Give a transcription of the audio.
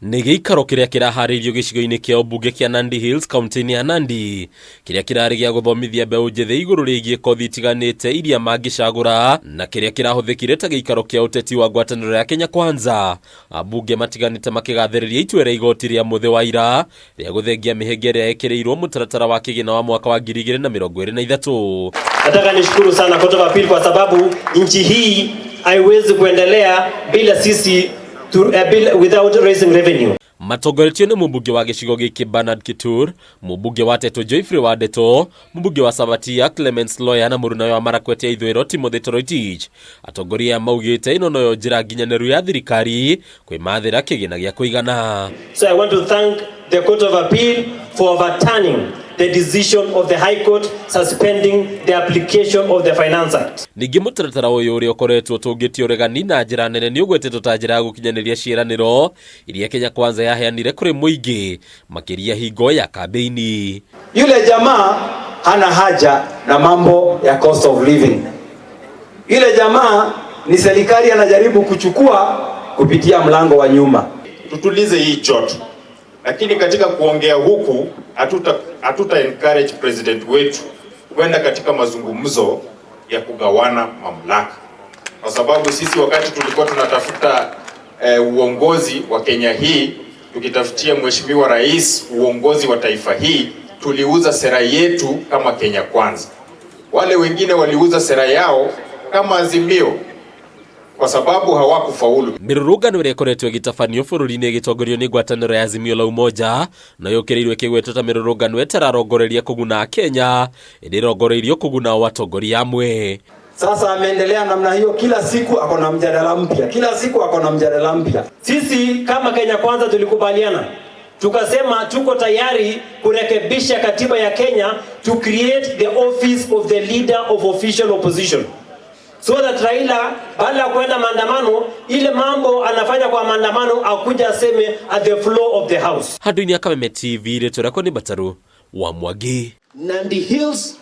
Nĩ gĩikaro kĩrĩa kĩraharĩirio gĩcigo-inĩ kĩa Ambunge kĩa Nandi Hills kaunti-inĩ ya Nandi, kĩrĩa kĩrarĩ gĩa gũthomithia mbeũ njĩthĩ igũrũ rĩgiĩ kothi itiganĩte iria mangĩcagũra, na kĩrĩa kĩrahũthĩkire ta gĩikaro kĩa ũteti wa ngwatanĩro ya Kenya Kwanza. Ambunge matiganĩte makĩgathĩrĩria itua rĩa igoti rĩa mũthĩ wa ira rĩa gũthengia mĩhĩnga ĩrĩa yekĩrĩirwo mũtaratara wa kĩgĩna wa mwaka wa 2023. Nataka nishukuru sana Court of Appeal kwa sababu nchi hii haiwezi kuendelea bila sisi without raising revenue. Matongoretio nĩ mũmbunge wa gĩcigo gĩkĩ Bernard Kitur, mũmbunge wa Teto Joyfrey wa Ndeto, mũmbunge wa Sabatia Clemens Lawyer na mũrunawe wa Marakwet ya ithũĩro Timothy Toroitich. Atongoria maugĩte ĩno noyo njĩra nginyanĩru ya thirikari kwĩmathĩra kĩgĩna gĩa kũigana. So I want to thank the Court of Appeal for overturning the decision of the High Court suspending the application of the Finance Act. Ningĩ mũtaratara ũyũ ũrĩa ũkoretwo tũngĩtio ũregani na njĩra nene nĩ ũgwetetwo ta njĩra ya gũkinyanĩria ciĩranĩro iria Kenya Kwanza yaheanire kũrĩ mũingĩ makĩria hingo ya kambeini. Yule jamaa hana haja na mambo ya cost of living. Yule jamaa ni serikali anajaribu kuchukua kupitia mlango wa nyuma. Tutulize hii joto. Lakini katika kuongea huku hatuta encourage president wetu kwenda katika mazungumzo ya kugawana mamlaka. Kwa sababu sisi wakati tulikuwa tunatafuta uongozi wa Kenya hii, tukitafutia mheshimiwa rais uongozi wa taifa hii, tuliuza sera yetu kama Kenya Kwanza. Wale wengine waliuza sera yao kama Azimio kwa sababu hawakufaulu. Mirurungano ĩrĩa ĩkoretwo ĩgĩtabanio bũrũri-inĩ ĩgĩtongorio nĩ ngwatanĩro ya Azimio la Umoja na yũkĩrĩirwo ĩkĩgwetwo ta mirurungano ĩtararongoreria kũguna Kenya, ĩrĩrongoreirio kũguna watongoria amwe. Sasa ameendelea namna hiyo, kila siku ako na mjadala mpya, kila siku ako na mjadala mpya. Sisi kama Kenya Kwanza tulikubaliana, tukasema tuko tayari kurekebisha katiba ya Kenya to create the office of the leader of official opposition. So that Raila baada ya kwenda maandamano, ile mambo anafanya kwa maandamano akuja aseme at the floor of the house. Handũ-inĩ ya Kameme TV rĩtwa rĩakwa nĩ Bataru wa Mwangi. Nandi Hills